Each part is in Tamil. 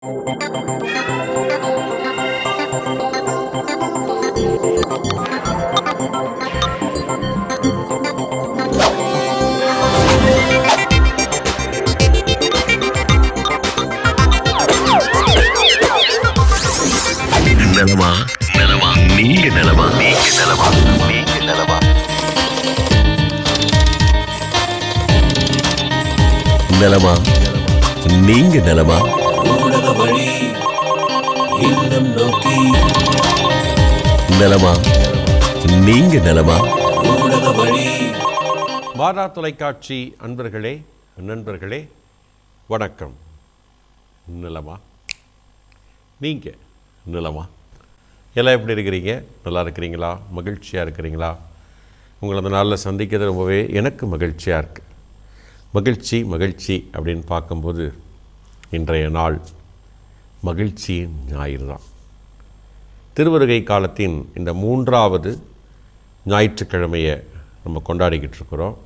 நலமா நலமா நீங்க நலமா நீங்க நலமா நீங்க நலமா நலமா நீங்க நலமா ஊடக வழி இல்லம் நோக்கி நலமா நீங்க நலமா ஊடக வழி. மாதா தொலைக்காட்சி அன்பர்களே நண்பர்களே வணக்கம். நலமா நீங்க நலமா எல்லாம் எப்படி இருக்கிறீங்க? நல்லா இருக்கிறீங்களா? மகிழ்ச்சியாக இருக்கிறீங்களா? உங்களை அந்த நாளில் சந்திக்கிறது ரொம்பவே எனக்கு மகிழ்ச்சியாக இருக்குது. மகிழ்ச்சி அப்படின்னு பார்க்கும்போது இன்றைய நாள் மகிழ்ச்சியின் ஞாயிறு தான். திருவருகை காலத்தின் இந்த 3வது ஞாயிற்றுக்கிழமையை நம்ம கொண்டாடிக்கிட்டு இருக்கிறோம்.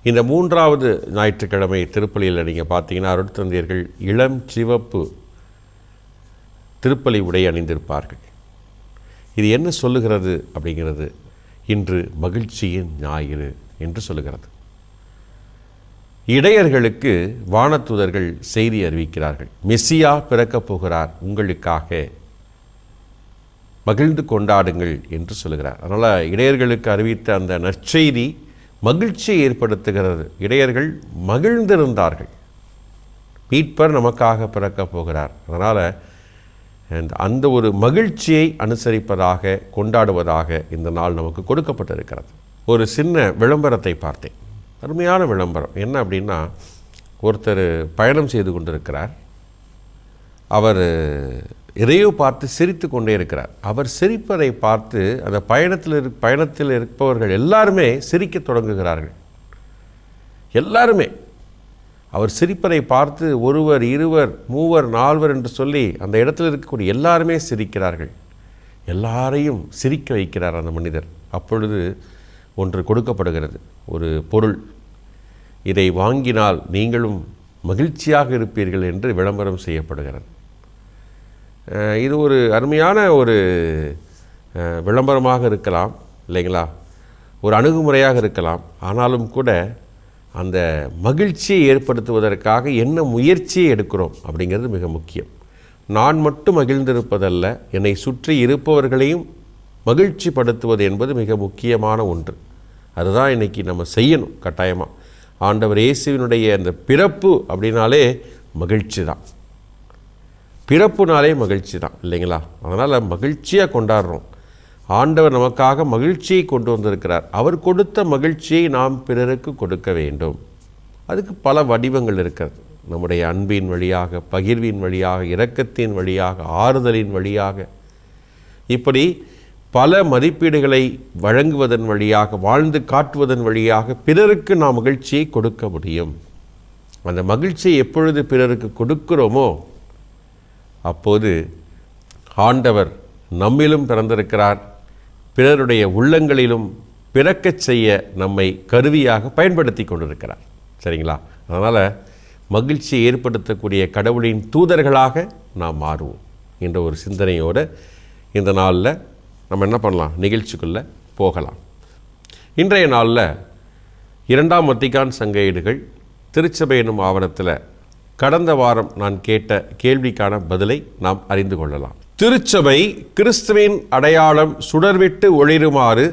இந்த 3வது ஞாயிற்றுக்கிழமை திருப்பலியில் நீங்கள் பார்த்தீங்கன்னா அருட்தந்தையர்கள் இளம் சிவப்பு திருப்பலி உடை அணிந்திருப்பார்கள். இது என்ன சொல்லுகிறது அப்படிங்கிறது, இன்று மகிழ்ச்சியின் ஞாயிறு என்று சொல்லுகிறது. இடையர்களுக்கு வானதூதர்கள் செய்தி அறிவிக்கிறார்கள். மெசியா பிறக்கப் போகிறார், உங்களுக்காக மகிழ்ந்து கொண்டாடுங்கள் என்று சொல்லுகிறார். அதனால் இடையர்களுக்கு அறிவித்த அந்த நற்செய்தி மகிழ்ச்சியை ஏற்படுத்துகிறது. இடையர்கள் மகிழ்ந்திருந்தார்கள், மீட்பர் நமக்காக பிறக்கப் போகிறார். அதனால் அந்த ஒரு மகிழ்ச்சியை அனுசரிப்பதாக, கொண்டாடுவதாக இந்த நாள் நமக்கு கொடுக்கப்பட்டிருக்கிறது. ஒரு சின்ன விளம்பரத்தை பார்த்தேன், அருமையான விளம்பரம். என்ன அப்படின்னா, ஒருத்தர் பயணம் செய்து கொண்டிருக்கிறார். அவர் எதையோ பார்த்து சிரித்து கொண்டே இருக்கிறார். அவர் சிரிப்பதை பார்த்து அந்த பயணத்தில் இருப்பவர்கள் எல்லாருமே சிரிக்க தொடங்குகிறார்கள். எல்லாருமே அவர் சிரிப்பதை பார்த்து ஒருவர், இருவர், மூவர், நால்வர் என்று சொல்லி அந்த இடத்தில் இருக்கக்கூடிய எல்லாருமே சிரிக்கிறார்கள். எல்லாரையும் சிரிக்க வைக்கிறார் அந்த மனிதர். அப்பொழுது ஒன்று கொடுக்கப்படுகிறது, ஒரு பொருள். இதை வாங்கினால் நீங்களும் மகிழ்ச்சியாக இருப்பீர்கள் என்று விளம்பரம் செய்யப்படுகிறது. இது ஒரு அருமையான ஒரு விளம்பரமாக இருக்கலாம் இல்லைங்களா, ஒரு அணுகுமுறையாக இருக்கலாம். ஆனாலும் கூட அந்த மகிழ்ச்சியை ஏற்படுத்துவதற்காக என்ன முயற்சியை எடுக்கிறோம் அப்படிங்கிறது மிக முக்கியம். நான் மட்டும் மகிழ்ந்திருப்பதல்ல, என்னை சுற்றி இருப்பவர்களையும் மகிழ்ச்சி படுத்துவது என்பது மிக முக்கியமான ஒன்று. அதுதான் இன்றைக்கி நம்ம செய்யணும் கட்டாயமாக. ஆண்டவர் இயேசுவினுடைய அந்த பிறப்பு அப்படின்னாலே மகிழ்ச்சி தான், பிறப்புனாலே மகிழ்ச்சி தான் இல்லைங்களா. அதனால் மகிழ்ச்சியாக கொண்டாடுறோம். ஆண்டவர் நமக்காக மகிழ்ச்சியை கொண்டு வந்திருக்கிறார். அவர் கொடுத்த மகிழ்ச்சியை நாம் பிறருக்கு கொடுக்க வேண்டும். அதுக்கு பல வடிவங்கள் இருக்கிறது. நம்முடைய அன்பின் வழியாக, பகிர்வின் வழியாக, இரக்கத்தின் வழியாக, ஆறுதலின் வழியாக, இப்படி பல மதிப்பீடுகளை வழங்குவதன் வழியாக, வாழ்ந்து காட்டுவதன் வழியாக பிறருக்கு நாம் மகிழ்ச்சியை கொடுக்க முடியும். அந்த மகிழ்ச்சியை எப்பொழுது பிறருக்கு கொடுக்கிறோமோ அப்போது ஆண்டவர் நம்மிலும் பிறந்திருக்கிறார், பிறருடைய உள்ளங்களிலும் பிறக்கச் செய்ய நம்மை கருவியாக பயன்படுத்தி கொண்டிருக்கிறார். சரிங்களா? அதனால் மகிழ்ச்சியை ஏற்படுத்தக்கூடிய கடவுளின் தூதர்களாக நாம் மாறுவோம் என்ற ஒரு சிந்தனையோடு இந்த நாளில் நம்ம என்ன பண்ணலாம், நிகழ்ச்சிக்குள்ளே போகலாம். இன்றைய நாளில் 2ஆம் வத்திக்கான் சங்க ஏடுகள் திருச்சபை எனும் ஆவணத்தில் கடந்த வாரம் நான் கேட்ட கேள்விக்கான பதிலை நாம் அறிந்து கொள்ளலாம். திருச்சபை கிறிஸ்துவின் அடையாளம் சுடர்விட்டு ஒளிருமாறு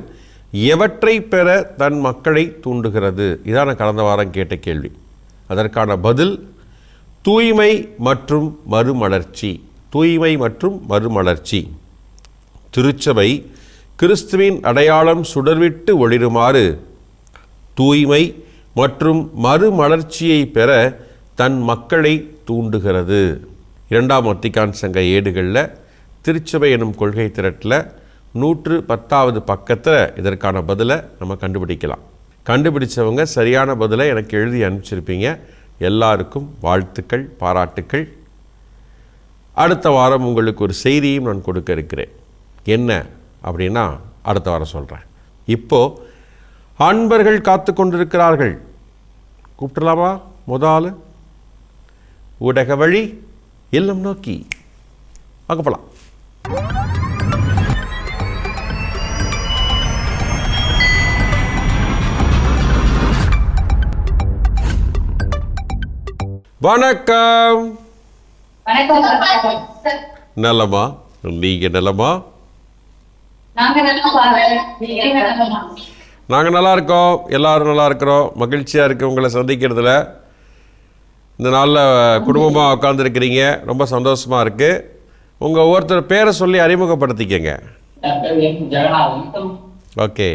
எவற்றை பெற தன் மக்களை தூண்டுகிறது? இதான் நான் கடந்த வாரம் கேட்ட கேள்வி. அதற்கான பதில் தூய்மை மற்றும் மறுமலர்ச்சி. தூய்மை மற்றும் மறுமலர்ச்சி. திருச்சபை கிறிஸ்துவின் அடையாளம் சுடர்விட்டு ஒளிருமாறு தூய்மை மற்றும் மறுமலர்ச்சியை பெற தன் மக்களை தூண்டுகிறது. 2ஆம் வத்திக்கான் சங்க ஏடுகளில் திருச்சபை எனும் கொள்கை திரட்டில் 110வது பக்கத்தில் இதற்கான பதிலை நம்ம கண்டுபிடிக்கலாம். கண்டுபிடிச்சவங்க சரியான பதிலை எனக்கு எழுதி அனுப்பிச்சிருப்பீங்க. எல்லாருக்கும் வாழ்த்துக்கள், பாராட்டுக்கள். அடுத்த வாரம் உங்களுக்கு ஒரு செய்தியும் நான் கொடுக்க இருக்கிறேன். என்ன அப்படின்னா அடுத்த வாரம் சொல்கிறேன். இப்போது அன்பர்கள் காத்து கொண்டிருக்கிறார்கள். கூப்பிடலாமா? முதல் ஊடக வழி இல்லம் நோக்கி அங்கே போகலாம். வணக்கம். நலமா? நீங்க நலமா? நாங்க நல்லா இருக்கோம். எல்லாரும் நல்லா இருக்கிறோம். மகிழ்ச்சியா இருக்கு உங்களை சந்திக்கிறதுல. இந்த நாளில் குடும்பமாக உட்காந்துருக்கிறீங்க, ரொம்ப சந்தோஷமா இருக்கு. உங்க ஒவ்வொருத்தர் பேரை சொல்லி அறிமுகப்படுத்திக்கங்க. ஓகே.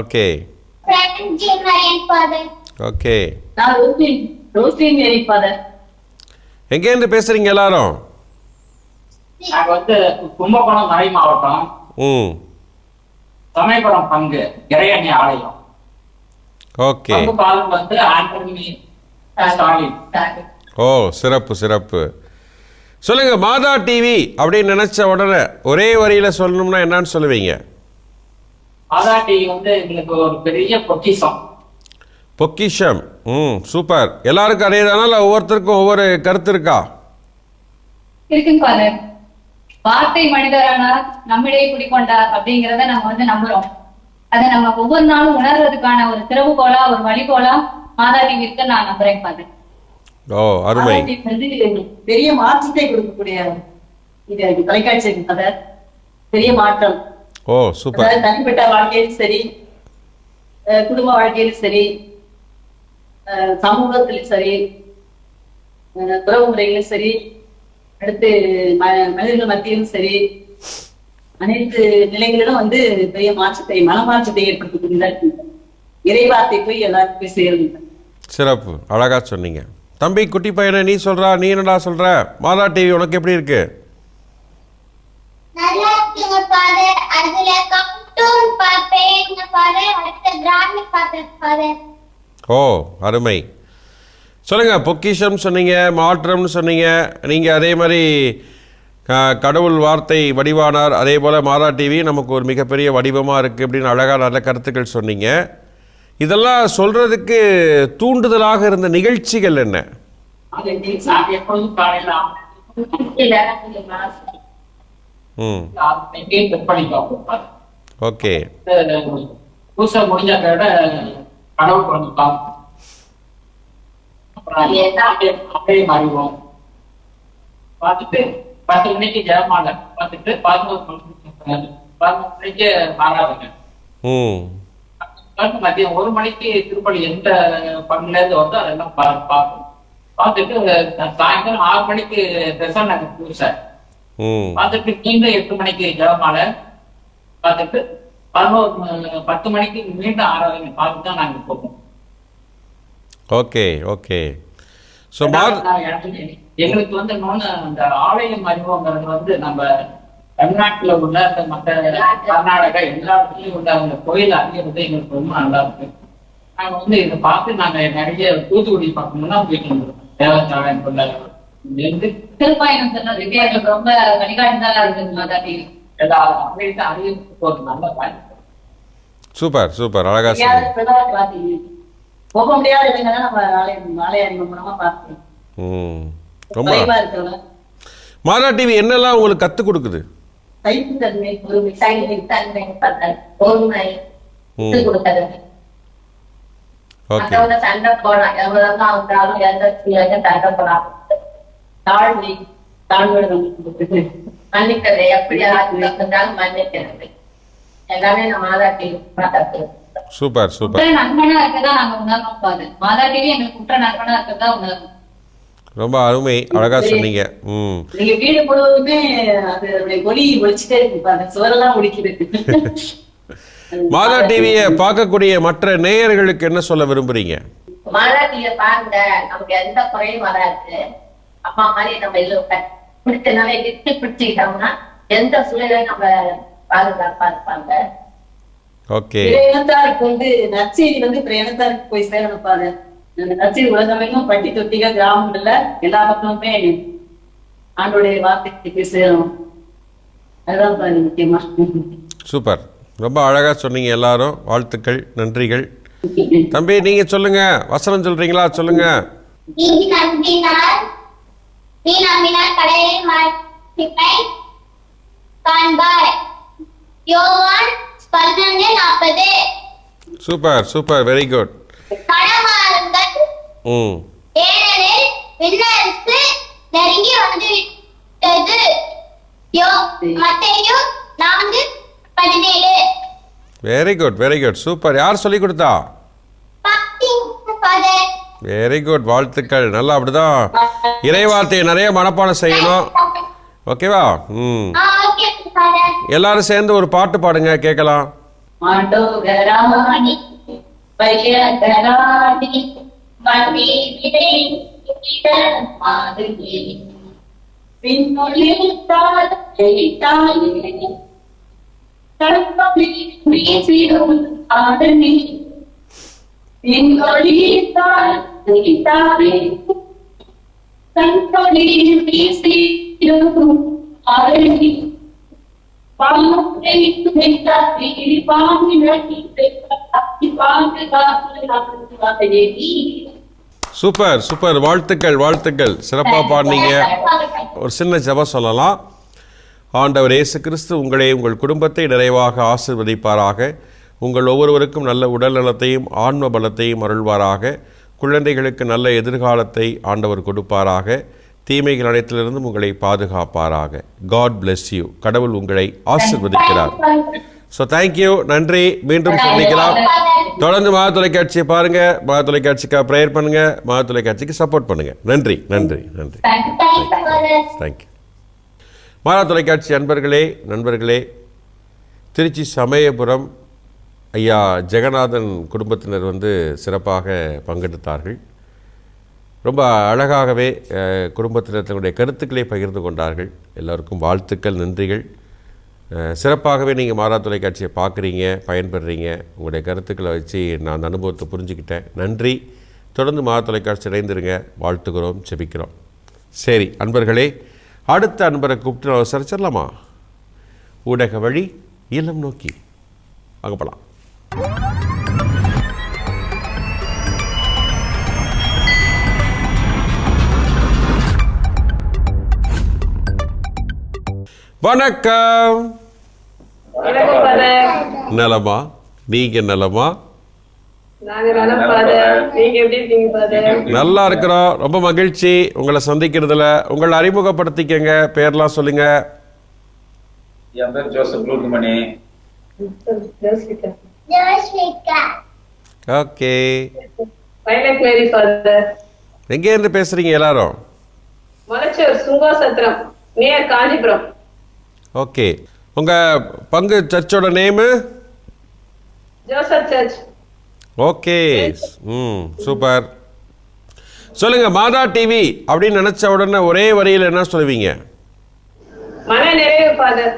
Okay okay. எங்கேருந்து பேசுறீங்க எல்லாரும்? கும்பகோணம் மறை மாவட்டம், சமயபுரம் பங்கு இறையணி ஆலயம். ஓகே. ஓ, சிறப்பு சிறப்பு. சொல்லுங்க, மாதா டிவி அப்படின்னு நினைச்ச உடனே ஒரே வரியில சொல்லணும்னா என்னன்னு சொல்லுவீங்க? மாதா டிவி எங்களுக்கு ஒரு பெரிய பொக்கிஷம். பொக்கிஷம். சூப்பர். எல்லாருக்கும் அதே தானா, இல்லை ஒவ்வொருத்தருக்கும் ஒவ்வொரு கருத்து இருக்கா? இருக்குங்க ஃபாதர். வார்த்தை மனிதரானார், நம்மிடையே குடிக்கொண்டார் அப்படிங்கிறத நம்ம நம்புறோம். அதை நம்ம ஒவ்வொரு நாளும் உணர்றதுக்கான ஒரு திறவுகோலா, ஒரு வழிகோலா மாதா டிவி இருக்கு நான் நம்புறேன் ஃபாதர். ஓ, அருமை. பெரிய மாற்றத்தை கொடுக்கக்கூடிய இது தொலைக்காட்சி ஃபாதர். பெரிய மாற்றம். ஓ, சூப்பர். தனிப்பட்ட வாழ்க்கையிலும் சரி, குடும்ப வாழ்க்கையிலும் சரி, சமூகத்திலும் சரி, உறவு முறையிலும் சரி, அடுத்து மனிதர்கள் மத்தியிலும் சரி, அனைத்து நிலைகளிலும் பெரிய மாற்றத்தை, மனமாற்றத்தை ஏற்படுத்தக்கூடியதா இறைவார்த்தை போய் எல்லாருக்கும் போய் சேருங்க. சிறப்பு, அழகா சொன்னீங்க. தம்பி, குட்டி பையனை நீ சொல்றா, நீ என்னடா சொல்ற? மாதா டிவி உனக்கு எப்படி இருக்கு? நல்லா இருக்குங்க ஃபாதர். அதுல கார்ட்டூன் பாப்பேன் ஃபாதர், அடுத்து டிராமா பாப்பேன் ஃபாதர். ஓ, அருமை. சொல்லுங்க, பொக்கிஷம் சொன்னீங்க, மாற்றம்னு சொன்னீங்க. நீங்க அதே மாதிரி கடவுள் வார்த்தை வடிவானார், அதே போல மாதா டிவி நமக்கு ஒரு மிகப்பெரிய வடிவமா இருக்கு அப்படின்னு அழகான நல்ல கருத்துக்கள் சொன்னீங்க. இதெல்லாம் சொல்றதுக்கு தூண்டுதலாக இருந்த நிகழ்ச்சிகள் என்ன? எப்பொழுதும் காலையில ஓகே. பூசை முடிஞ்சதோட கடவுள் வந்துட்டான். அப்படியே மாறிடுவோம். பார்த்துட்டு 10 மணிக்கு ஜெயமாலை பார்த்துட்டு 11 மணிக்கு மாறாதுங்க. மதியம் 1 மணிக்கு திருப்பலி எந்த பங்குல இருந்து வருதோ அதெல்லாம் பார்ப்போம். பார்த்துட்டு சாயந்தரம் 6 மணிக்கு பெசன் நகர் பூசை பார்த்துட்டு மீண்டும் 8 மணிக்கு ஜெயமாலை பார்த்துட்டு 10 மணிக்கு மீண்டும் ஆராதனை பார்த்து தான் நாங்கள் போவோம். Okay okay. ஸோ எங்களுக்கு அந்த ஆலயம் அறிவுங்கிறது நம்ம தமிழ்நாட்டுல உள்ள அந்த மற்ற கர்நாடகா எல்லா இடத்துலயும் உள்ள அந்த கோயில் அறியறது எங்களுக்கு ரொம்ப நல்லா இருக்கு. நாங்க இதை பார்த்து நாங்க நிறைய தூத்துக்குடி பார்க்கணும்னா போயிட்டு வந்துருக்கோம். தேவஸ்தானம் திருப்பாயணம் சொன்னதுக்கு எங்களுக்கு ரொம்ப வழிகாட்டுதலா இருக்குது மாதா டிவி. எல்லாரும் அறியறதுக்கு ஒரு நல்ல வாய்ப்பு. சூப்பர் சூப்பர், அழகா போக முடியாத இடங்களை நம்ம ஆலயம் மூலமா பார்க்கணும். ரொம்ப. மாதா டிவி என்னெல்லாம் உங்களுக்கு கத்து கொடுக்குது? சைப்புத்தன்மை, பொறுமை, தன்மை, பொறுமை கொடுத்தது. சண்டை போடலாம், எவ்வளவுதான் வந்தாலும் எந்த சண்டை போடலாம். தாழ்மை, தாழ்வு மன்னிக்கிறது, எப்படி இருந்தாலும் மன்னிக்கிறது. எல்லாமே நம்ம மாதா டிவி பார்த்து சூப்பர் சூப்பர். நண்பனா இருக்கதா நாங்க உணர்றோம் பாரு. மாதா டிவி எங்களுக்கு குற்ற நண்பனா இருக்கதா உணர்றோம். ரொம்ப அருமை, அழகா சொன்னீங்க. நீங்க வீடு முழுவதுமே அதனுடைய ஒளி ஒளிச்சுட்டே இருக்கு பாருங்க, சுவரெல்லாம் ஒளிக்குது. மாதா டிவியை பார்க்கக்கூடிய மற்ற நேயர்களுக்கு என்ன சொல்ல விரும்புறீங்க? மாதா டிவியை பாருங்க, நமக்கு எந்த குறையும் வராது. அம்மா மாதிரி நம்ம எல்லாம் பிடிச்சனால எட்டு பிடிச்சுக்கிட்டோம்னா எந்த சூழலையும் நம்ம பாதுகாப்பா இருப்பாங்க. ஓகே. இனத்தாருக்கு நற்செய்தி இனத்தாருக்கு போய் சேரணும் பாரு. அந்த நற்செய்தி உலகமைக்கும் பட்டி தொட்டிக கிராமங்கள்ல எல்லா பக்கமுமே ஆண்டோடைய வார்த்தைக்கு போய் சேரணும். அதுதான் பாரு முக்கியமா. சூப்பர். ரொம்ப அழகாக சொன்னீங்க எல்லாரும். வாழ்த்துக்கள், நன்றிகள். தம்பி நீங்கள் சொல்லுங்கள், வசனம் சொல்கிறீங்களா? சொல்லுங்கள். நீ நம்பினால் கடலில் மரத்தினை காண்பாய். Yovan 11:40. Super super, very good. மனமாறுங்கள், ஏனெனில் விண்ணரசு நெருங்கி வந்து விட்டது. Mattheyu 4:17. Very good, very good, super. யார் சொல்லி கொடுத்தா? வெரி குட், வாழ்த்துக்கள். நல்லா அப்படிதான் இறைவார்த்தையை நிறைய மனப்பாடம் செய்யணும். ஓகேவா? எல்லாரும் சேர்ந்து ஒரு பாட்டு பாடுங்க, கேட்கலாம். சூப்பர் சூப்பர், வாழ்த்துக்கள் வாழ்த்துக்கள், சிறப்பாக பாடினீங்க. ஒரு சின்ன ஜெபம் சொல்லலாம். ஆண்டவர் இயேசு கிறிஸ்து உங்களை உங்கள் குடும்பத்தை நிறைவாக ஆசீர்வதிப்பாராக. உங்கள் ஒவ்வொருவருக்கும் நல்ல உடல் நலத்தையும் ஆன்ம பலத்தையும் அருள்வாராக. குழந்தைகளுக்கு நல்ல எதிர்காலத்தை ஆண்டவர் கொடுப்பாராக. தீமைகள் அனைத்திலிருந்தும் உங்களை பாதுகாப்பாராக. God bless you. கடவுள் உங்களை ஆசீர்வதிக்கிறார். ஸோ தேங்க்யூ, நன்றி. மீண்டும் சந்திக்கலாம். தொடர்ந்து மகா தொலைக்காட்சியை பாருங்க, மகா தொலைக்காட்சிக்காக ப்ரேயர் பண்ணுங்க, மகா தொலைக்காட்சிக்கு சப்போர்ட் பண்ணுங்க. நன்றி நன்றி நன்றி, தேங்க்யூ. மகா தொலைக்காட்சி அன்பர்களே, நண்பர்களே, திருச்சி சமயபுரம் ஐயா ஜெகநாதன் குடும்பத்தினர் சிறப்பாக பங்கெடுத்தார்கள். ரொம்ப அழகாகவே குடும்பத்தினர் தங்களுடைய கருத்துக்களை பகிர்ந்து கொண்டார்கள். எல்லோருக்கும் வாழ்த்துக்கள், நன்றிகள். சிறப்பாகவே நீங்கள் மாறா தொலைக்காட்சியை பார்க்குறீங்க, பயன்படுறீங்க. உங்களுடைய கருத்துக்களை வச்சு நான் அந்த அனுபவத்தை புரிஞ்சுக்கிட்டேன். நன்றி. தொடர்ந்து மாறா தொலைக்காட்சி இணைந்திருங்க. வாழ்த்துக்கிறோம், செபிக்கிறோம். சரி அன்பர்களே, அடுத்த அன்பரை கூப்பிட்டு நான் விசாரிச்சிடலாமா? ஊடக வழி இல்லம் நோக்கி அங்கே போகலாம். வணக்கம். நலமா? நீங்க நலமா? நல்லா இருக்கிறோம். ரொம்ப மகிழ்ச்சி உங்களை சந்திக்கிறதுல. உங்களை அறிமுகப்படுத்திக்கங்க, பேர்லாம் சொல்லுங்க. என் பேர் ஜோசப் லூர்மணி. ஓகே. எங்க இருந்து பேசுறீங்க எல்லாரும்? காஞ்சிபுரம். ஓகே. உங்க பங்கு சர்ச்சோட name? Joseph church. Okay, super. சொல்லுங்க, மாதா டிவி அப்படின்னு நினைச்ச உடனே ஒரே வரியில் என்ன சொல்லுவீங்க? மன நிறைவு ஃபாதர்.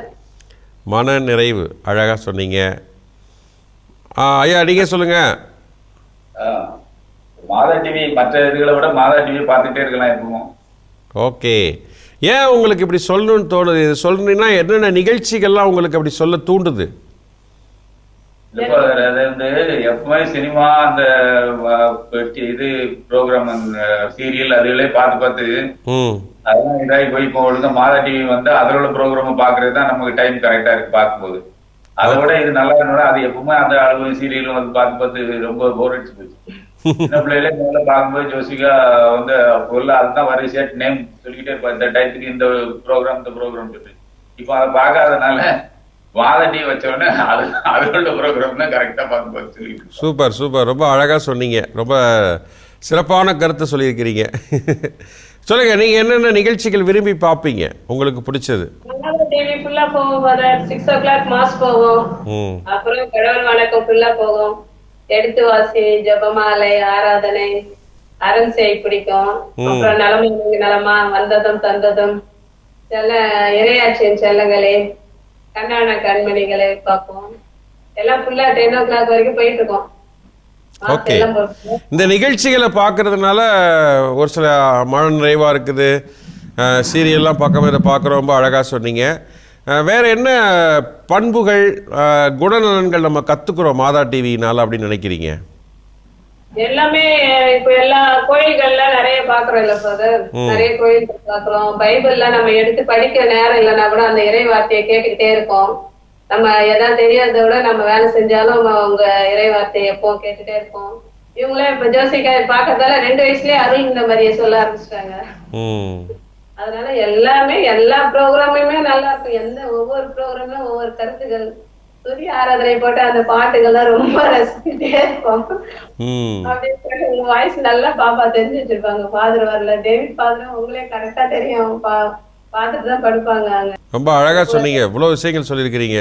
மன நிறைவு, அழகா சொன்னீங்க. ஐயா நீங்க சொல்லுங்க. மாதா டிவி மற்ற இதுகளை விட மாதா டிவி பார்த்துட்டே இருக்கலாம் எப்பவும். ஓகே. ஏன் உங்களுக்கு இப்படி சொல்லணும்னு தோணுது? இது சொல்லணும்னா என்னென்ன நிகழ்ச்சிகள்லாம் உங்களுக்கு அப்படி சொல்ல தூண்டுது? அது எப்பவுமே சினிமா அந்த இது ப்ரோக்ராம் சீரியல் அதுகளே பார்த்து அதெல்லாம் இதாகி போய் இப்போ ஒழுங்கா மாதா டிவி அதோட ப்ரோக்ராம் பாக்குறது தான் நமக்கு டைம் கரெக்டா இருக்கு பார்க்கும்போது. அதை விட இது நல்லா இருந்தா அது எப்பவுமே அந்த அளவு சீரியலும் பார்த்து ரொம்ப போர் அடிச்சு போச்சு. சின்ன பிள்ளைகளே முதல்ல பார்க்கும்போது ஜோசிகா அதுதான் வரிசையா நேம் சொல்லிக்கிட்டே இருப்பா, இந்த டைத்துக்கு இந்த ப்ரோக்ராம் சொல்லி. இப்போ அதை பார்க்காதனால மாதா டிவி வச்ச உடனே அதோட ப்ரோக்ராம் தான் கரெக்டா பார்த்து சொல்லிட்டு. சூப்பர் சூப்பர், ரொம்ப அழகா சொன்னீங்க. ரொம்ப சிறப்பான கருத்தை சொல்லியிருக்கிறீங்க. சொல்லுங்க, நீங்க என்னென்ன நிகழ்ச்சிகள் விரும்பி பார்ப்பீங்க, உங்களுக்கு பிடிச்சது? டிவி ஃபுல்லா போவோம். 6 o'clock மாஸ் போவோம். அப்புறம் கடவுள் வணக்கம் ஃபுல்லா போவோம். எடுத்து வாசி, ஜபமாலை, ஆராதனை, அரண்சை பிடிக்கும். அப்புறம் நலமா வந்ததும் தந்ததும், செல்ல இறையாட்சியின் செல்லங்களே, கண்ணான கண்மணிகளை பார்ப்போம். எல்லாம் ஃபுல்லா 10 o'clock வரைக்கும் போயிட்டு இருக்கோம். ஓகே. இந்த நிகழ்ச்சிகளை பார்க்கறதுனால ஒரு சில மன நிறைவாக இருக்குது. சீரியல்லாம் பார்க்காம இதை பார்க்குற ரொம்ப அழகாக சொன்னீங்க. வேற என்ன பண்புகள் குணநலன்கள் நம்ம கத்துக்கிறோம் மாதா டிவினால அப்படின்னு நினைக்கிறீங்க? எல்லாமே இப்ப எல்லா கோயில்கள்ல நிறைய பாக்குறோம் இல்ல ஃபாதர், நிறைய கோயில்கள் பாக்குறோம். பைபிள்ல நம்ம எடுத்து படிக்கிற நேரம் இல்லைன்னா கூட அந்த இறை வார்த்தையை கேட்டுக்கிட்டே இருக்கோம். நம்ம எதாவது தெரியாத விட நம்ம வேலை செஞ்சாலும் அவங்க இறை வார்த்தையை எப்போ கேட்டுட்டே இருக்கோம். இவங்களே இப்ப ஜோசிக்கா பாக்குறதால 2 வயசுலயே அருள் இந்த மாதிரியே சொல்ல ஆரம்பிச்சிட்டாங்க. அதனால எல்லாமே எல்லா ப்ரோக்ராமுமே நல்லா இருக்கும். ஒவ்வொரு ப்ரோக்ராமும் ஒவ்வொரு கருத்துக்கள். சூரிய ஆராதனை போட்டு அந்த பாட்டுகள்லாம் ரொம்ப ரசிச்சுட்டே இருப்போம். அப்படியே உங்க வாய்ஸ் நல்லா பாப்பா தெரிஞ்சு வச்சிருப்பாங்க. ஃபாதர் வரல, டேவிட் ஃபாதரும் உங்களே கரெக்டா தெரியும், பார்த்துட்டு தான் படுப்பாங்க. ரொம்ப அழகா சொன்னீங்க. இவ்வளவு விஷயங்கள் சொல்லியிருக்கிறீங்க.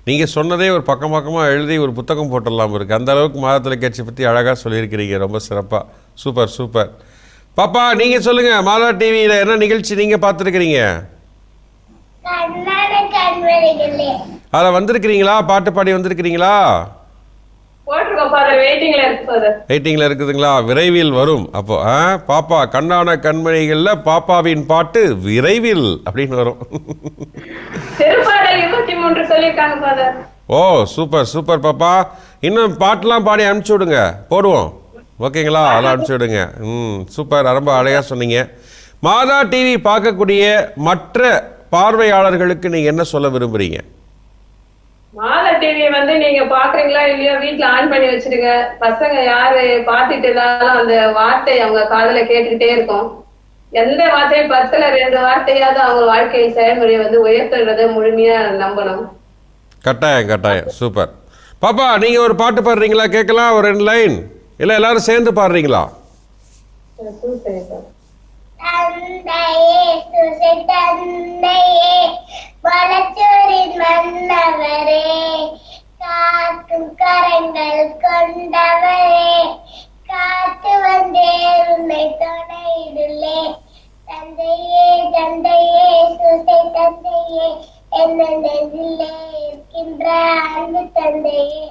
நீங்க சொன்னதே ஒரு பக்கமாக எழுதி ஒரு புத்தகம் போட்டுடலாம் இருக்கு. அந்த அளவுக்கு மாதா தொலைக்காட்சி பற்றி அழகா சொல்லியிருக்கிறீங்க. ரொம்ப சிறப்பா. Super super. பாப்பா நீங்க சொல்லுங்க, மாதா டிவியில என்ன நிகழ்ச்சி நீங்க பார்த்துருக்கிறீங்க? அத வந்திருக்கிறீங்களா? பாட்டு பாடி வந்திருக்கிறீங்களா? வெயிட்டிங்ல இருக்குதுங்களா? விரைவில் வரும். அப்போ பாப்பா கண்ணான கண்மணிகள்ல பாப்பாவின் பாட்டு விரைவில் அப்படின்னு வரும். ஓ சூப்பர் சூப்பர் பாப்பா. இன்னும் பாட்டுலாம் பாடி அனுப்பிச்சு விடுங்க, போடுவோம். ஓகேங்களா? அதெல்லாம் அனுப்பிச்சு விடுங்க. சூப்பர், ரொம்ப அழகா சொன்னீங்க. மாதா டிவி பார்க்கக்கூடிய மற்ற பார்வையாளர்களுக்கு நீங்க என்ன சொல்ல விரும்புறீங்க? மாதா டிவியை நீங்க பாக்குறீங்களா இல்லையா, வீட்டுல ஆன் பண்ணி வச்சிருங்க. பசங்க யாரு பாத்துட்டு இருந்தாலும் அந்த வார்த்தை அவங்க காதுல கேட்டுக்கிட்டே இருக்கும். எந்த வார்த்தையும் 10ல 2 வார்த்தையாவது அவங்க வாழ்க்கையில் செயல்முறையை உயர்த்துறத முழுமையா நம்பணும். கட்டாயம் கட்டாயம். சூப்பர். பாப்பா நீங்க ஒரு பாட்டு பாடுறீங்களா? கேட்கலாம், ஒரு 2 லைன். இல்ல எல்லாரும் சேர்ந்து பாடுறீங்களா? தந்தையே சுசை தந்தையே வளச்சோரின் மன்னவரே காக்கும் கரங்கள் கொண்டவரே காத்து வந்தே உன்னை துணையிடுள்ளே தந்தையே தந்தையே சுசை தந்தையே என்ன நெஞ்சிலே இருக்கின்ற அன்பு தந்தையே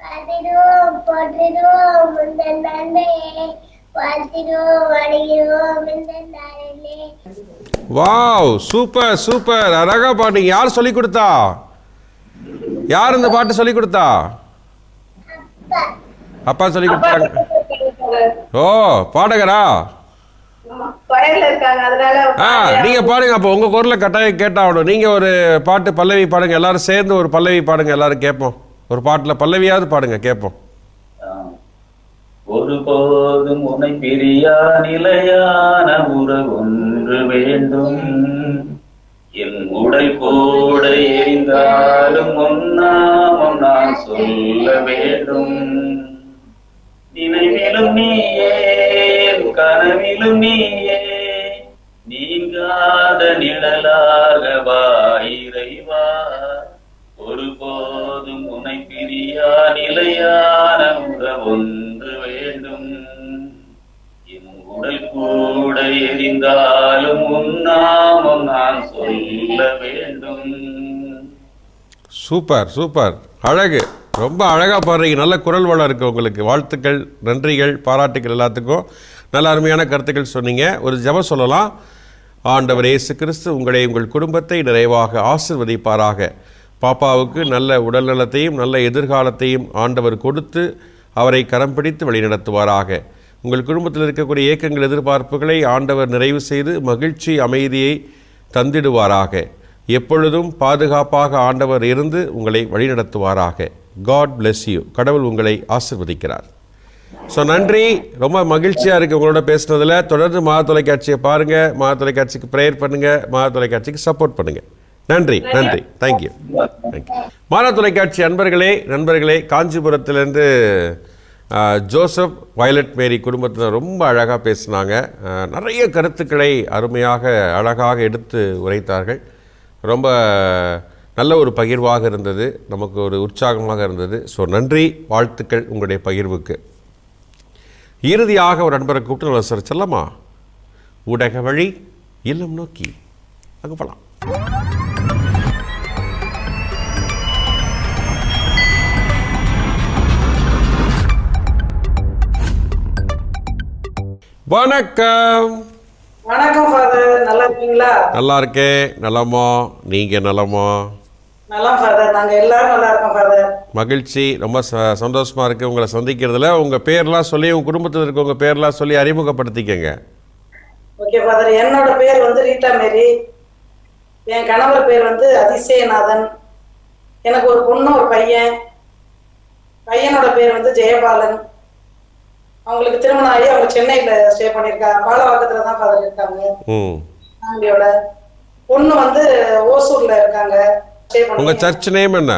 வாழ்த்திடுவோம் போற்றிடுவோம் முந்தன் நன்மையே வாவ் சூப்பர் சூப்பர், அழகா பாட்டீங்க. யார் சொல்லி கொடுத்தா? யார் இந்த பாட்டு சொல்லி கொடுத்தா? அப்பா சொல்லி கொடுத்தாங்க. ஓ பாடகரா? நீங்க பாடுங்க. அப்போ உங்க குரல்ல கட்டாயம் கேட்டாகணும். நீங்க ஒரு பாட்டு பல்லவி பாடுங்க. எல்லாரும் சேர்ந்து ஒரு பல்லவி பாடுங்க. எல்லாரும் கேட்போம். ஒரு பாட்டுல பல்லவியாவது பாடுங்க, கேட்போம். ஒருபோதும் உன்னை பிரியா நிலையான உறவொன்று வேண்டும். என் உடல் கூட எரிந்தாலும் ஒன்னாமம் நான் சொல்ல வேண்டும். நினைவிலும் நீயே கனவிலும் நீயே நீங்காத நிழலாக வா இறைவா. ஒருபோதும் உன்னை பிரியா நிலையான உறவொன்று வேண்டும். என் உடல் கூட எரிந்தாலும் உன்னாமம் நான் சொல்ல வேண்டும். சூப்பர் சூப்பர், அழகு. ரொம்ப அழகா பாடுறீங்க. நல்ல குரல் வளம் இருக்கு உங்களுக்கு. வாழ்த்துக்கள், நன்றிகள், பாராட்டுகள் எல்லாத்துக்கும். நல்ல அருமையான கருத்துக்கள் சொன்னீங்க. ஒரு ஜெபம் சொல்லலாம். ஆண்டவர் இயேசு கிறிஸ்து உங்களை உங்கள் குடும்பத்தை நிறைவாக ஆசீர்வதிப்பாராக. பாப்பாவுக்கு நல்ல உடல்நலத்தையும் நல்ல எதிர்காலத்தையும் ஆண்டவர் கொடுத்து அவரை கரம் பிடித்து வழிநடத்துவாராக. உங்கள் குடும்பத்தில் இருக்கக்கூடிய ஏக்கங்கள் எதிர்பார்ப்புகளை ஆண்டவர் நிறைவு செய்து மகிழ்ச்சி அமைதியை தந்திடுவாராக. எப்பொழுதும் பாதுகாப்பாக ஆண்டவர் இருந்து உங்களை வழிநடத்துவாராக. God bless you. கடவுள் உங்களை ஆசீர்வதிக்கிறார். ஸோ நன்றி, ரொம்ப மகிழ்ச்சியாக இருக்குது உங்களோட பேசுனதில். தொடர்ந்து மாதா தொலைக்காட்சியை பாருங்கள், மாதா தொலைக்காட்சிக்கு ப்ரேயர் பண்ணுங்கள், மாதா தொலைக்காட்சிக்கு சப்போர்ட் பண்ணுங்கள். நன்றி நன்றி, தேங்க்யூ தேங்க்யூ. மாதா தொலைக்காட்சி நண்பர்களே, காஞ்சிபுரத்திலேருந்து ஜோசப் வயலட் மேரி குடும்பத்தில் ரொம்ப அழகாக பேசினாங்க. நிறைய கருத்துக்களை அருமையாக அழகாக எடுத்து உரைத்தார்கள். ரொம்ப நல்ல ஒரு பகிர்வாக இருந்தது, நமக்கு ஒரு உற்சாகமாக இருந்தது. ஸோ நன்றி, வாழ்த்துக்கள் உங்களுடைய பகிர்வுக்கு. இறுதியாக ஒரு நண்பரை கூப்பிட்டு நம்ம செல்லமா ஊடக வழி இல்லம் நோக்கி அங்கே போகலாம். வணக்கம். வணக்கம் ஃபாதர், நல்லா இருக்கீங்களா? நல்லா இருக்கேன். நலமா? நீங்கள் நலமா? நல்லா ஃபாதர், நாங்க எல்லாரும் நல்லா இருக்கோம் ஃபாதர். மகிழ்ச்சி. ரொம்ப சந்தோஷமாக இருக்குது உங்களை சந்திக்கிறதுல. உங்கள் பேர்லாம் சொல்லி, உங்கள் குடும்பத்தில் இருக்கவங்க பேர்லாம் சொல்லி அறிமுகப்படுத்திக்கங்க. ஓகே ஃபாதர், என்னோட பேர் வந்து ரீட்டா மேரி. என் கணவர் பேர் வந்து அதிசயநாதன். எனக்கு ஒரு பொண்ணு ஒரு பையன். பையனோட பேர் வந்து ஜெயபாலன். அவங்களுக்கு திருமணம் ஆகி அவங்க சென்னையில ஸ்டே பண்ணிருக்காங்க. பாலவாக்கத்துல தான் ஃபாதர் இருக்காங்க. ஃபேமிலியோட. பொண்ணு வந்து ஓசூர்ல இருக்காங்க. உங்க சர்ச் நேம் என்ன?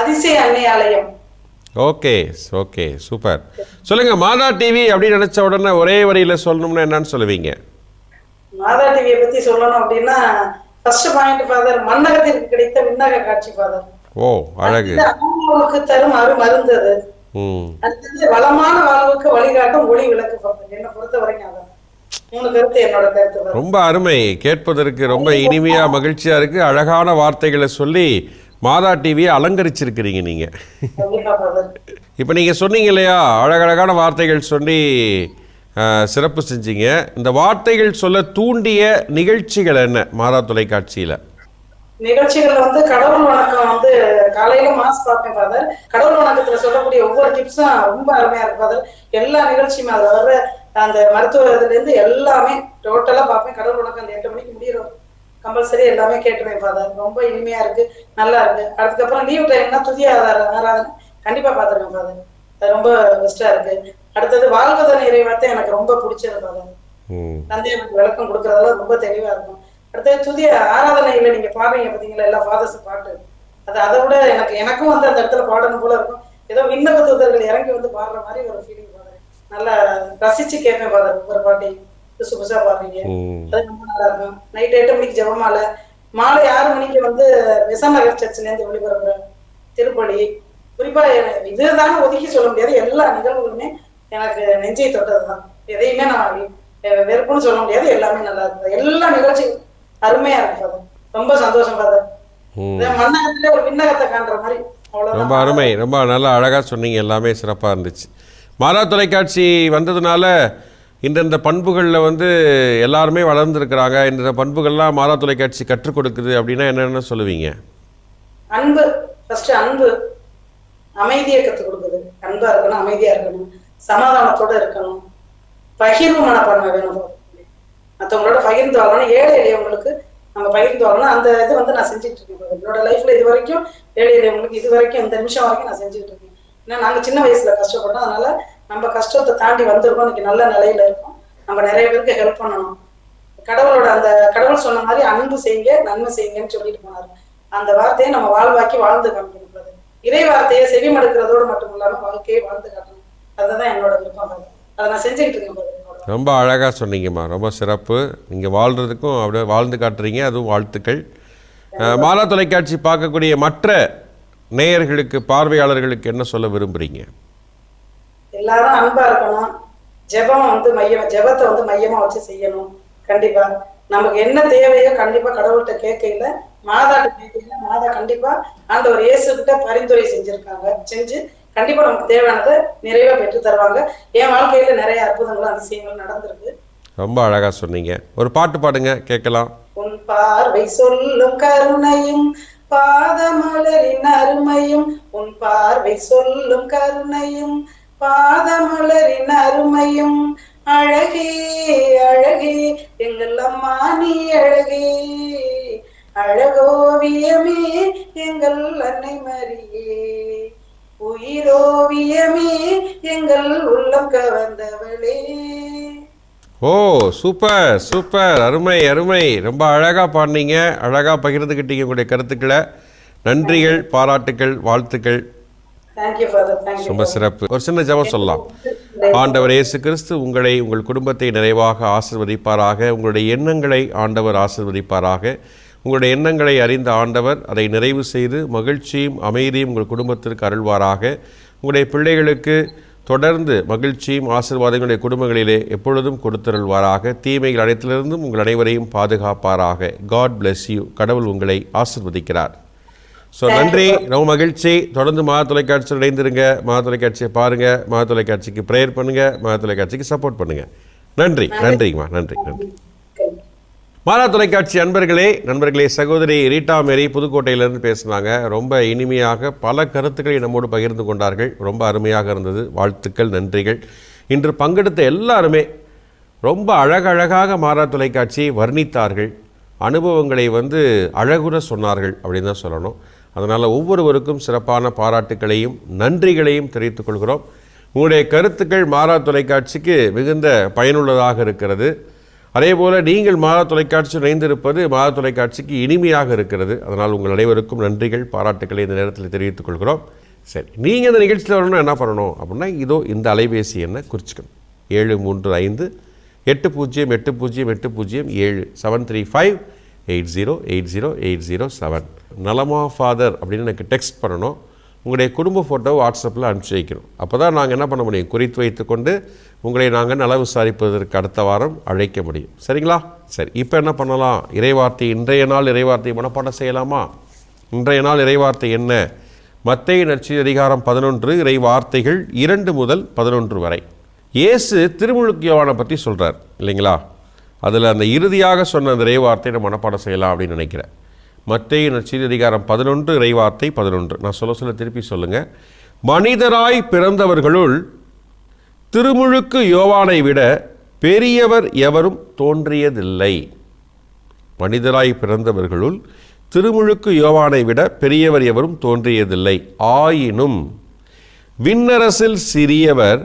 அதிசய அன்னை ஆலயம். Okay okay, super. சொல்லுங்க, மாதா டிவி அப்படின்னு நினைச்ச உடனே ஒரே வரியில சொல்லணும்னா என்னன்னு சொல்லுவீங்க? மாதா டிவியை பத்தி சொல்லணும் அப்படின்னா ஃபர்ஸ்ட் பாயிண்ட் ஃபாதர், மன்னகத்திற்கு கிடைத்த விண்ணக காட்சி ஃபாதர். ஓ, அழகு. அம்மாவுக்கு தரும் மருந்து அது. அடுத்தது வளமான வாழ்வுக்கு வழிகாட்டும் ஒளி விளக்கு ஃபாதர். என்ன பொறுத்த வரைக்கும் அதான் 3 கருத்து என்னோட கருத்து. ரொம்ப அருமை. கேட்பதற்கு ரொம்ப இனிமையா மகிழ்ச்சியா இருக்கு. அழகான வார்த்தைகளை சொல்லி மாதா டிவியை அலங்கரிச்சிருக்கிறீங்க நீங்க. இப்போ நீங்க சொன்னீங்க இல்லையா, அழகழகான வார்த்தைகள் சொல்லி சிறப்பு செஞ்சீங்க. இந்த வார்த்தைகள் சொல்ல தூண்டிய நிகழ்ச்சிகள் என்ன மாதா தொலைக்காட்சியில? நிகழ்ச்சிகள் வந்து கடவுள் வணக்கம் வந்து காலையில மாஸ் பார்ப்பேன் ஃபாதர். கடவுள் வணக்கத்துல சொல்லக்கூடிய ஒவ்வொரு டிப்ஸும் ரொம்ப அருமையா இருக்கு ஃபாதர். எல்லா நிகழ்ச்சியுமே அதுல வர்ற அந்த மருத்துவ இதுல இருந்து எல்லாமே டோட்டலா பார்ப்பேன். கடவுள் வணக்கம் அந்த 8 மணிக்கு முடியும் கம்பல்சரி எல்லாமே கேட்டுருவேன் ஃபாதர். ரொம்ப இனிமையா இருக்கு, நல்லா இருக்கு. அதுக்கப்புறம் லீவ் டைம்னா துதிய ஆராதனை கண்டிப்பா பாத்துருக்கேன் ஃபாதர். அது ரொம்ப பெஸ்டா இருக்கு. அடுத்தது வாழ்வதன் இறைவார்த்தை எனக்கு ரொம்ப பிடிச்சது ஃபாதர். தந்தையருக்கு விளக்கம் கொடுக்கறதெல்லாம் ரொம்ப தெளிவா இருக்கும். அடுத்தது துதிய ஆராதனையில நீங்க பாடுறீங்க பாத்தீங்களா, எல்லா ஃபாதர்ஸ் பாட்டு. அது அதை விட எனக்கும் வந்து அந்த இடத்துல பாடணும் போல இருக்கும். ஏதோ விண்ணப்ப தூதர்கள் இறங்கி வந்து பாடுற மாதிரி ஒரு ஃபீலிங் ஃபாதர். நல்லா ரசிச்சு கேட்பேன் ஃபாதர். ஒவ்வொரு பாட்டையும் புதுசு புதுசா பாடுறீங்க, அது ரொம்ப நல்லா இருக்கும். நைட் 8 மணிக்கு ஜெபமாலை, மாலை 6 மணிக்கு வந்து விசநகர் சர்ச்சில இருந்து ஒளிபரப்புற திருப்பலி. குறிப்பா இதுதான் ஒதுக்கி சொல்ல முடியாது. எல்லா நிகழ்வுகளுமே எனக்கு நெஞ்சை தொட்டதுதான். எதையுமே நான் வெறுப்புன்னு சொல்ல முடியாது. எல்லாமே நல்லா இருக்கு. எல்லா நிகழ்ச்சியும் அருமையா இருக்கு ஃபாதர். ரொம்ப சந்தோஷம் ஃபாதர். மன்னகத்திலே ஒரு விண்ணகத்தை காண்ற மாதிரி. ரொம்ப அருமை, ரொம்ப நல்லா அழகா சொன்னீங்க. எல்லாமே சிறப்பா இருந்துச்சு. மாதா தொலைக்காட்சி வந்ததுனால இந்தந்த பண்புகளில் வந்து எல்லாருமே வளர்ந்துருக்கிறாங்க. இந்த பண்புகள்லாம் மாதா தொலைக்காட்சி கற்றுக் கொடுக்குது அப்படின்னா என்னென்ன சொல்லுவீங்க? அன்பு, ஃபர்ஸ்ட் அன்பு, அமைதியை கற்றுக் கொடுக்குது. அன்பா இருக்கணும், அமைதியா இருக்கணும், சமாதானத்தோட இருக்கணும், பகிர்வு மனப்பான்மை வேணும். மற்றவங்களோட பகிர்ந்து வாழணும். ஏழை எளியவங்களுக்கு நம்ம பகிர்ந்து வாழணும். அந்த இது வந்து நான் செஞ்சுட்டு இருக்கேன் என்னோட லைஃப்ல. இது வரைக்கும் ஏழை எளியவங்களுக்கு இது வரைக்கும் இந்த நிமிஷம் வரைக்கும் நான் செஞ்சுட்டு இருக்கேன். ஏன்னா நாங்க சின்ன வயசுல கஷ்டப்பட்டோம். அதனால நம்ம கஷ்டத்தை தாண்டி வந்திருக்கோம். இன்னைக்கு நல்ல நிலையில இருக்கோம். நம்ம நிறைய பேருக்கு ஹெல்ப் பண்ணணும். கடவுளோட அந்த கடவுள் சொன்ன மாதிரி அன்பு செய்யுங்க, நன்மை செய்யுங்கன்னு சொல்லிட்டு போனாரு. அந்த வார்த்தையை நம்ம வாழ்வாக்கி வாழ்ந்து காமிக்கணும். இறை வார்த்தையை செவி மடுக்கிறதோடு மட்டும் இல்லாம வாழ்க்கையை வாழ்ந்து காட்டணும். அதுதான் என்னோட விருப்பம். அதை நான் செஞ்சுக்கிட்டு இருக்கேன். ரொம்ப அழகாக சொன்னீங்கம்மா, ரொம்ப சிறப்பு. நீங்கள் வாழ்கிறதுக்கும் அப்படியே வாழ்ந்து காட்டுறீங்க, அதுவும் வாழ்த்துக்கள். மாதா தொலைக்காட்சி பார்க்கக்கூடிய மற்ற நேயர்களுக்கு, பார்வையாளர்களுக்கு என்ன சொல்ல விரும்புறீங்க? எல்லாரும் அன்பா இருக்கணும். ஜெபம் வந்து ஜெபத்தை வந்து மையமா வச்சு செய்யணும். கண்டிப்பா நமக்கு என்ன தேவையோ கண்டிப்பா கடவுள்கிட்ட கேட்கல, மாதாட்ட கேட்கல. மாதா கண்டிப்பா ஆண்டவர் இயேசு கிட்ட பரிந்துரை செஞ்சிருக்காங்க. செஞ்சு கண்டிப்பா நமக்கு தேவையானதை நிறைவா பெற்று தருவாங்க. என் வாழ்க்கையில நிறைய அற்புதங்களும் அதிசயங்களும் நடந்திருக்கு. ரொம்ப அழகா சொன்னீங்க. ஒரு பாட்டு பாடுங்க, கேட்கலாம். உன் பார்வை சொல்லும் கருணையும் பாதமலரின் அருமையும், உன் பார்வை சொல்லும் கருணையும் பாதமலரின் அருமையும், அழகே அழகே எங்கள் அம்மா நீ அழகே, அழகோவியமே எங்கள் அன்னை மரியே, உயிரோவியமே எங்கள் உள்ளம் கவர்ந்தவளே. ஓ, சூப்பர் சூப்பர், அருமை அருமை. ரொம்ப அழகாக பாடினீங்க, அழகாக பகிர்ந்துக்கிட்டீங்க உங்களுடைய கருத்துக்களை. நன்றிகள், பாராட்டுக்கள், வாழ்த்துக்கள். ரொம்ப சிறப்பு. ஒரு சின்ன ஜெபம் சொல்லலாம். ஆண்டவர் இயேசு கிறிஸ்து உங்களை, உங்கள் குடும்பத்தை நிறைவாக ஆசீர்வதிப்பாராக. உங்களுடைய எண்ணங்களை ஆண்டவர் ஆசீர்வதிப்பாராக. உங்களுடைய எண்ணங்களை அறிந்த ஆண்டவர் அதை நிறைவு செய்து மகிழ்ச்சியும் அமைதியும் உங்கள் குடும்பத்திற்கு அருள்வாராக. உங்களுடைய பிள்ளைகளுக்கு தொடர்ந்து மகிழ்ச்சியும் ஆசீர்வாதங்களுடைய குடும்பங்களிலே எப்பொழுதும் கொடுத்தருள்வாராக. தீமைகள் அனைத்திலிருந்தும் உங்கள் அனைவரையும் பாதுகாப்பாராக. God bless you. கடவுள் உங்களை ஆசீர்வதிக்கிறார். ஸோ நன்றி, ரொம்ப மகிழ்ச்சி. தொடர்ந்து மாதா தொலைக்காட்சியில் இணைந்திருங்க. மாதா தொலைக்காட்சியை பாருங்கள், மாதா தொலைக்காட்சிக்கு ப்ரேயர் பண்ணுங்கள், மாதா தொலைக்காட்சிக்கு சப்போர்ட் பண்ணுங்கள். நன்றி, நன்றிங்கம்மா, நன்றி, நன்றி. மாலா தொலைக்காட்சி நண்பர்களே, சகோதரி ரீட்டா மேரி புதுக்கோட்டையிலேருந்து பேசுனாங்க. ரொம்ப இனிமையாக பல கருத்துக்களை நம்மோடு பகிர்ந்து கொண்டார்கள். ரொம்ப அருமையாக இருந்தது. வாழ்த்துக்கள், நன்றிகள். இன்று பங்கெடுத்த எல்லாருமே ரொம்ப அழகழகாக மாலா தொலைக்காட்சியை வர்ணித்தார்கள். அனுபவங்களை அழகுற சொன்னார்கள் அப்படின்னு தான் சொல்லணும். அதனால் ஒவ்வொருவருக்கும் சிறப்பான பாராட்டுக்களையும் நன்றிகளையும் தெரிவித்துக் கொள்கிறோம். உங்களுடைய கருத்துக்கள் மாலா தொலைக்காட்சிக்கு மிகுந்த பயனுள்ளதாக இருக்கிறது. அதேபோல் நீங்கள் மாலா தொலைக்காட்சி இணைந்திருப்பது மாலா தொலைக்காட்சிக்கு இனிமையாக இருக்கிறது. அதனால் உங்கள் அனைவருக்கும் நன்றிகள், பாராட்டுக்களை இந்த நேரத்தில் தெரிவித்துக் கொள்கிறோம். சரி, நீங்கள் இந்த நிகழ்ச்சியில் வரணும், என்ன பண்ணணும் அப்படின்னா, இதோ இந்த அலைபேசி எண்ணை குறிச்சிக்கணும். 735-80-80-80-7 735-80-80-807. நலமா ஃபாதர் அப்படின்னு எனக்கு டெக்ஸ்ட் பண்ணணும். உங்களுடைய குடும்ப ஃபோட்டோவை வாட்ஸ்அப்பில் அனுப்பிச்சி வைக்கணும். அப்போ தான் நாங்கள் என்ன பண்ண முடியும், குறித்து வைத்துக்கொண்டு உங்களை நாங்கள் நல விசாரிப்பதற்கு அடுத்த வாரம் அழைக்க முடியும். சரிங்களா? சரி, இப்போ என்ன பண்ணலாம்? இறைவார்த்தை, இன்றைய நாள் இறைவார்த்தை மனப்பாடம் செய்யலாமா? இன்றைய நாள் இறைவார்த்தை என்ன? மத்தேயு நற்செய்தி அதிகாரம் 11 இறைவார்த்தைகள் 2 முதல் 11 வரை. இயேசு திருமுழுக்கு யோவானை பற்றி சொல்கிறார் இல்லைங்களா? அதில் அந்த இறுதியாக சொன்ன அந்த இறைவார்த்தை நம்ம மனப்பாடம் செய்யலாம் அப்படின்னு நினைக்கிறேன். மத்தேயு நற்செய்தி அதிகாரம் 11 இறைவார்த்தை 11. நான் சொல்ல திருப்பி சொல்லுங்கள். மனிதராய் பிறந்தவர்களுள் திருமுழுக்கு யோவானை விட பெரியவர் எவரும் தோன்றியதில்லை. மனிதராய் பிறந்தவர்களுள் திருமுழுக்கு யோவானை விட பெரியவர் எவரும் தோன்றியதில்லை. ஆயினும் விண்ணரசில் சிறியவர்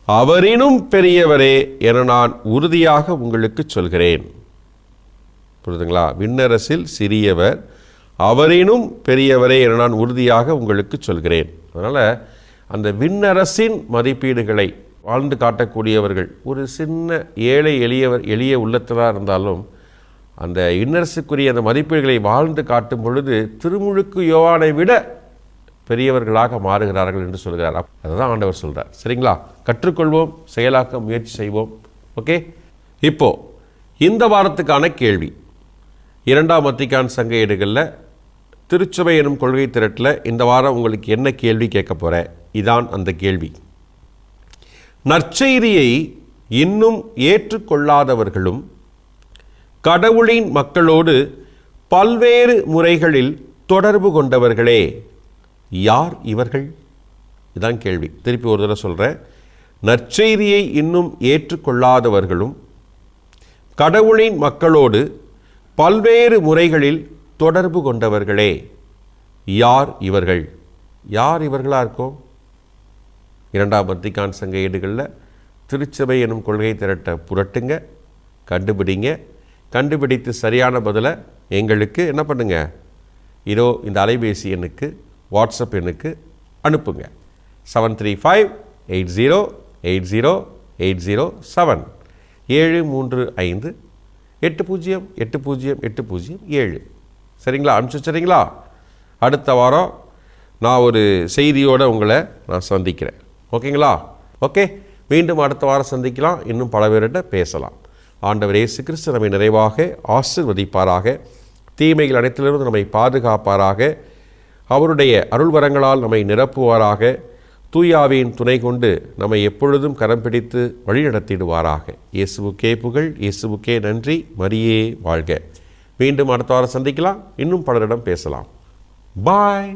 அவரினும் பெரியவரே என நான் உறுதியாக உங்களுக்கு சொல்கிறேன். புரியுதுங்களா? விண்ணரசில் சிறியவர் அவரினும் பெரியவரே என நான் உறுதியாக உங்களுக்கு சொல்கிறேன். அதனால் அந்த விண்ணரசின் மதிப்பீடுகளை வாழ்ந்து காட்டக்கூடியவர்கள் ஒரு சின்ன ஏழை எளிய உள்ளத்தராக இருந்தாலும் அந்த விண்ணரசுக்குரிய அந்த மதிப்பீடுகளை வாழ்ந்து காட்டும் பொழுது திருமுழுக்கு யோவானை விட பெரியவர்களாக மாறுகிறார்கள் என்று சொல்கிறார். அதுதான் ஆண்டவர் சொல்கிறார். சரிங்களா? கற்றுக்கொள்வோம், செயலாக்க முயற்சி செய்வோம். ஓகே, இப்போது இந்த வாரத்துக்கான கேள்வி 2ஆம் வத்திக்கான் சங்க ஏடுகளில் திருச்சபை எனும் கொள்கை திரட்டில் இந்த வாரம் உங்களுக்கு என்ன கேள்வி கேட்க போகிறேன்? இதான் அந்த கேள்வி. நற்செய்தியை இன்னும் ஏற்றுக்கொள்ளாதவர்களும் கடவுளின் மக்களோடு பல்வேறு முறைகளில் தொடர்பு கொண்டவர்களே, யார் இவர்கள்? இதுதான் கேள்வி. திருப்பி ஒரு தடவை சொல்கிறேன். நற்செய்தியை இன்னும் ஏற்றுக்கொள்ளாதவர்களும் கடவுளின் மக்களோடு பல்வேறு முறைகளில் தொடர்பு கொண்டவர்களே, யார் இவர்கள்? யார் இவர்களாக இருக்கும்? 2ஆம் வத்திக்கான் சங்க ஏடுகளில் திருச்சபை எனும் கொள்கை திரட்ட புரட்டுங்க, கண்டுபிடிங்க. கண்டுபிடித்து சரியான பதிலை எங்களுக்கு என்ன பண்ணுங்க, இதோ இந்த அலைபேசி எண்ணுக்கு, வாட்ஸ்அப் எண்ணுக்கு அனுப்புங்க. 735-80-80-807 735-80-80-807. சரிங்களா? அனுப்பிச்சு வச்சுறீங்களா? அடுத்த வாரம் நான் ஒரு செய்தியோடு உங்களை நான் சந்திக்கிறேன். ஓகேங்களா? ஓகே, மீண்டும் அடுத்த வாரம் சந்திக்கலாம். இன்னும் பல பேர்கிட்ட பேசலாம். ஆண்டவர் இயேசு கிறிஸ்து நம்மை நிறைவாக ஆசீர்வதிப்பாராக. தீமைகள் அனைத்திலிருந்து நம்மை பாதுகாப்பாராக. அவருடைய அருள்வரங்களால் நம்மை நிரப்புவாராக. தூயாவியின் துணை கொண்டு நம்மை எப்பொழுதும் கரம் பிடித்து வழிநடத்திடுவாராக. இயேசுவுக்கே புகழ், இயேசுவுக்கே நன்றி, மரியே வாழ்க. மீண்டும் அடுத்த வாரம் சந்திக்கலாம். இன்னும் பலரிடம் பேசலாம். பாய்.